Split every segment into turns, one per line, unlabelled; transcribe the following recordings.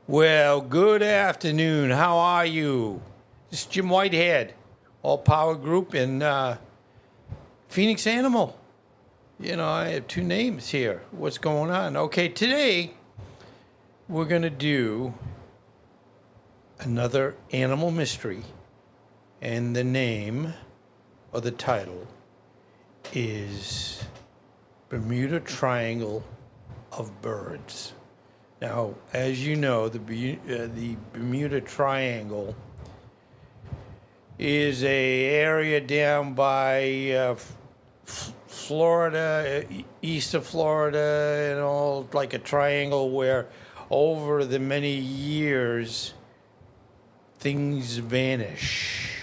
Well, good afternoon. How are you? This is Jim Whitehead, All Power Group in Phoenix Animal. You know, I have two names here. What's going on? Okay, today we're going to do another animal mystery. And the name or the title is Bermuda Triangle of Birds. Now, as you know, the Bermuda Triangle is a area down by Florida, east of Florida, and all like a triangle where over the many years things vanish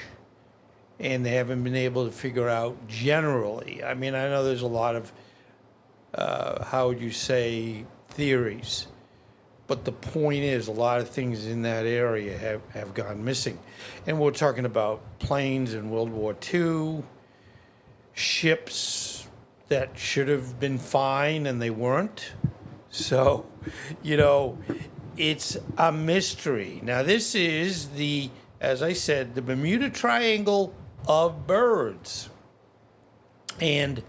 and they haven't been able to figure out generally. I mean, I know there's a lot of, how would you say, theories. But the point is, a lot of things in that area have gone missing. And we're talking about planes in World War II, ships that should have been fine and they weren't. So, you know, it's a mystery. Now, this is as I said, the Bermuda Triangle of Birds. And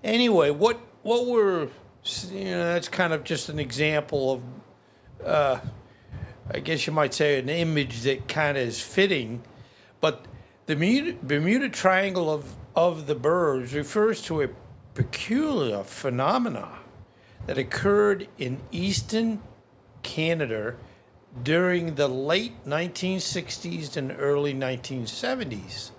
anyway, what we're, that's kind of just an example of, I guess you might say, an image that kind of is fitting, but the Bermuda Triangle of the Birds refers to a peculiar phenomena that occurred in eastern Canada during the late 1960s and early 1970s.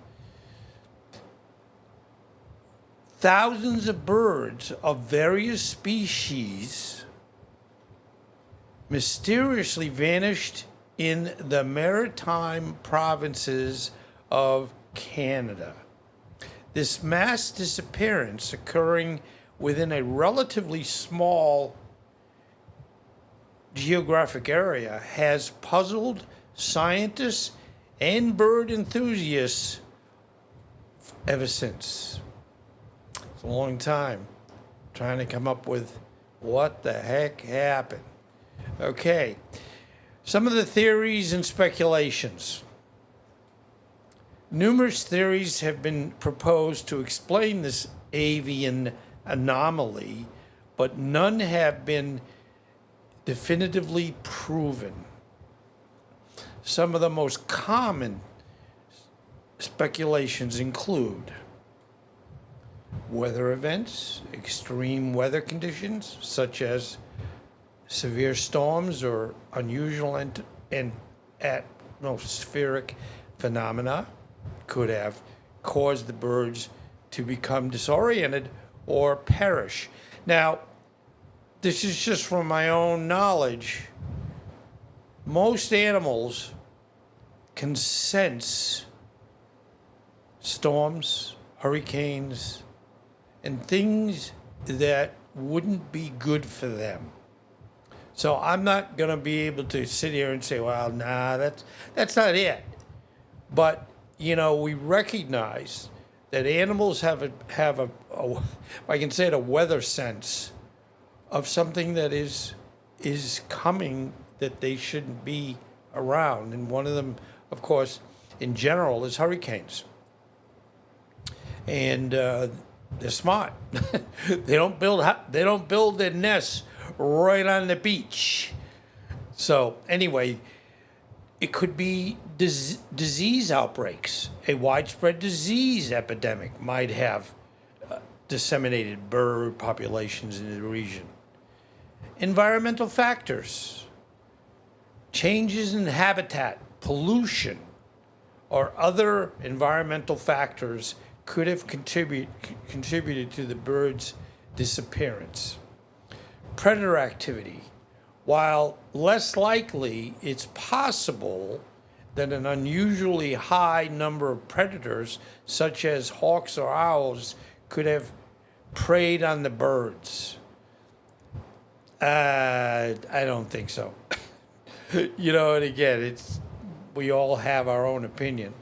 Thousands of birds of various species mysteriously vanished in the maritime provinces of Canada. This mass disappearance, occurring within a relatively small geographic area, has puzzled scientists and bird enthusiasts ever since. It's a long time trying to come up with what the heck happened. Okay, some of the theories and speculations. Numerous theories have been proposed to explain this avian anomaly, but none have been definitively proven. Some of the most common speculations include weather events, extreme weather conditions, such as severe storms or unusual and atmospheric phenomena could have caused the birds to become disoriented or perish. Now, this is just from my own knowledge. Most animals can sense storms, hurricanes, and things that wouldn't be good for them. So I'm not going to be able to sit here and say, well, nah, that's not it. But, you know, we recognize that animals have a if I can say it, a weather sense of something that is coming that they shouldn't be around. And one of them, of course, in general, is hurricanes. And they're smart. They don't build their nests right on the beach. So anyway, it could be disease outbreaks. A widespread disease epidemic might have disseminated bird populations in the region. Environmental factors, changes in habitat, pollution, or other environmental factors could have contributed to the bird's disappearance. Predator activity. While less likely, it's possible that an unusually high number of predators, such as hawks or owls, could have preyed on the birds. I don't think so. You know, and again, we all have our own opinion.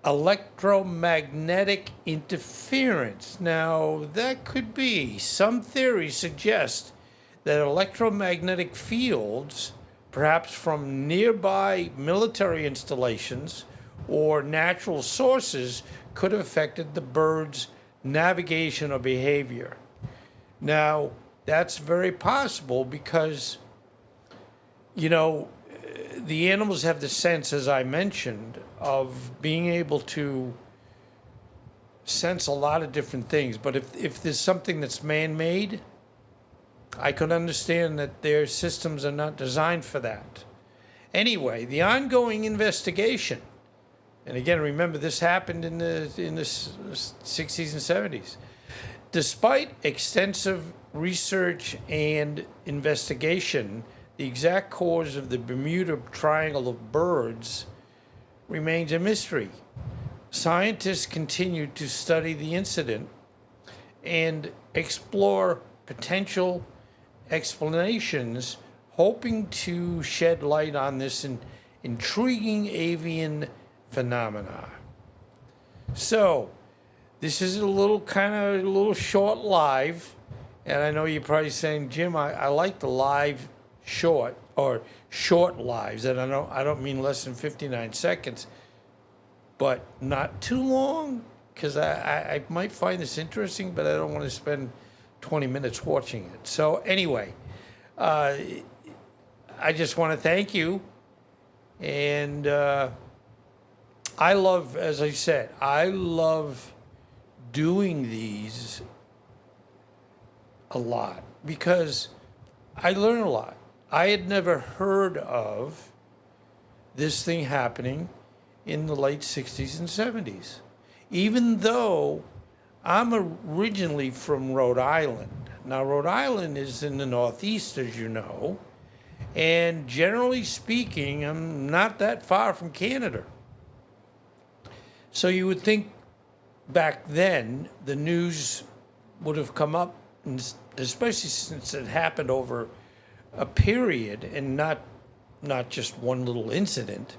Electromagnetic interference. Now, that could be. Some theories suggest that electromagnetic fields perhaps from nearby military installations or natural sources, could have affected the bird's navigation or behavior. Now, that's very possible because, you know, the animals have the sense, as I mentioned, of being able to sense a lot of different things. But if there's something that's man-made, I could understand that their systems are not designed for that. Anyway, the ongoing investigation, and again, remember, this happened in the 60s and 70s. Despite extensive research and investigation, the exact cause of the Bermuda Triangle of birds remains a mystery. Scientists continue to study the incident and explore potential explanations, hoping to shed light on this intriguing avian phenomena. So, this is a little short live, and I know you're probably saying, Jim, I like the live short or short lives, and I don't mean less than 59 seconds, but not too long, because I might find this interesting, but I don't want to spend 20 minutes watching it. So anyway, I just want to thank you, and I love, as I said, I love doing these a lot because I learn a lot. I had never heard of this thing happening in the late 60s and 70s, even though I'm originally from Rhode Island. Now, Rhode Island is in the Northeast, as you know, and generally speaking, I'm not that far from Canada. So you would think back then the news would have come up, especially since it happened over a period and not just one little incident,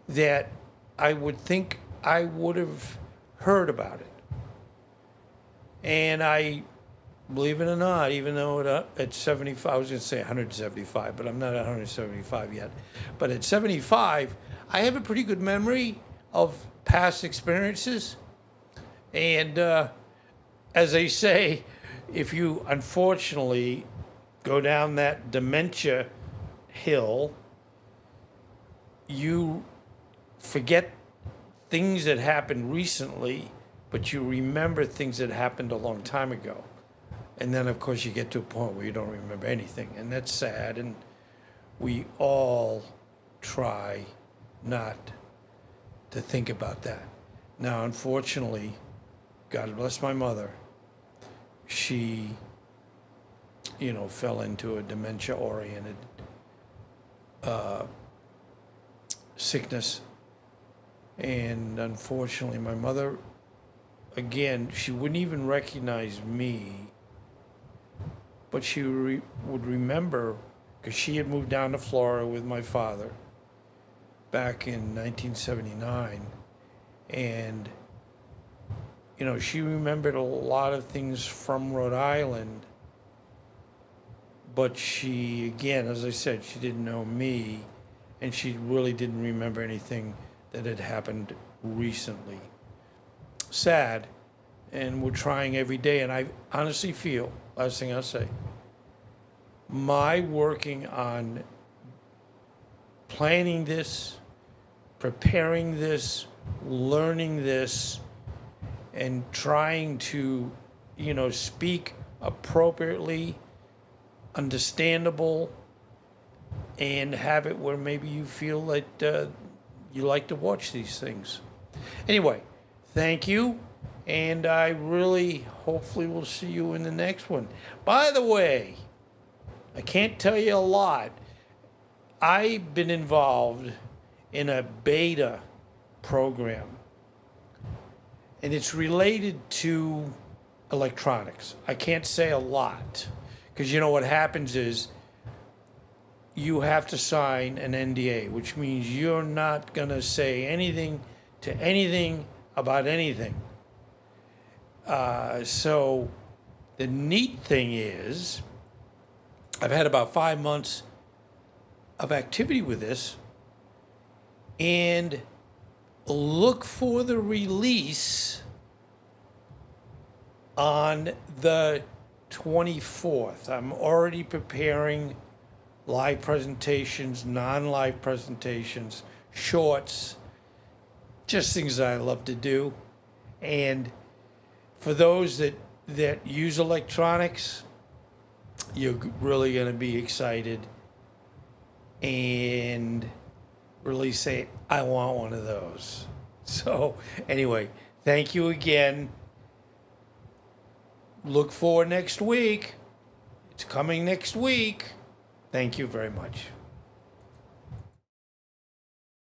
that I would think I would have heard about it. And I, believe it or not, even though at 75, I was going to say 175, but I'm not 175 yet. But at 75, I have a pretty good memory of past experiences. And as they say, if you unfortunately go down that dementia hill, you forget things that happened recently, but you remember things that happened a long time ago. And then, of course, you get to a point where you don't remember anything. And that's sad. And we all try not to think about that. Now, unfortunately, God bless my mother, she, fell into a dementia-oriented sickness. And unfortunately, my mother, again, she wouldn't even recognize me, but she would remember, because she had moved down to Florida with my father back in 1979. And, she remembered a lot of things from Rhode Island, but she, again, as I said, she didn't know me, and she really didn't remember anything that had happened recently. Sad, and we're trying every day, and I honestly feel, last thing I'll say, my working on planning this, preparing this, learning this, and trying to, speak appropriately, understandable, and have it where maybe you feel that you like to watch these things. Anyway, thank you, and I really, hopefully, will see you in the next one. By the way, I can't tell you a lot. I've been involved in a beta program, and it's related to electronics. I can't say a lot, because what happens is you have to sign an NDA, which means you're not going to say anything to anything about anything. So the neat thing is, I've had about 5 months of activity with this, and look for the release on the 24th. I'm already preparing live presentations, non-live presentations, shorts, just things that I love to do. And for those that use electronics, you're really going to be excited and really say, I want one of those. So anyway, thank you again. Look for next week. It's coming next week. Thank you very much.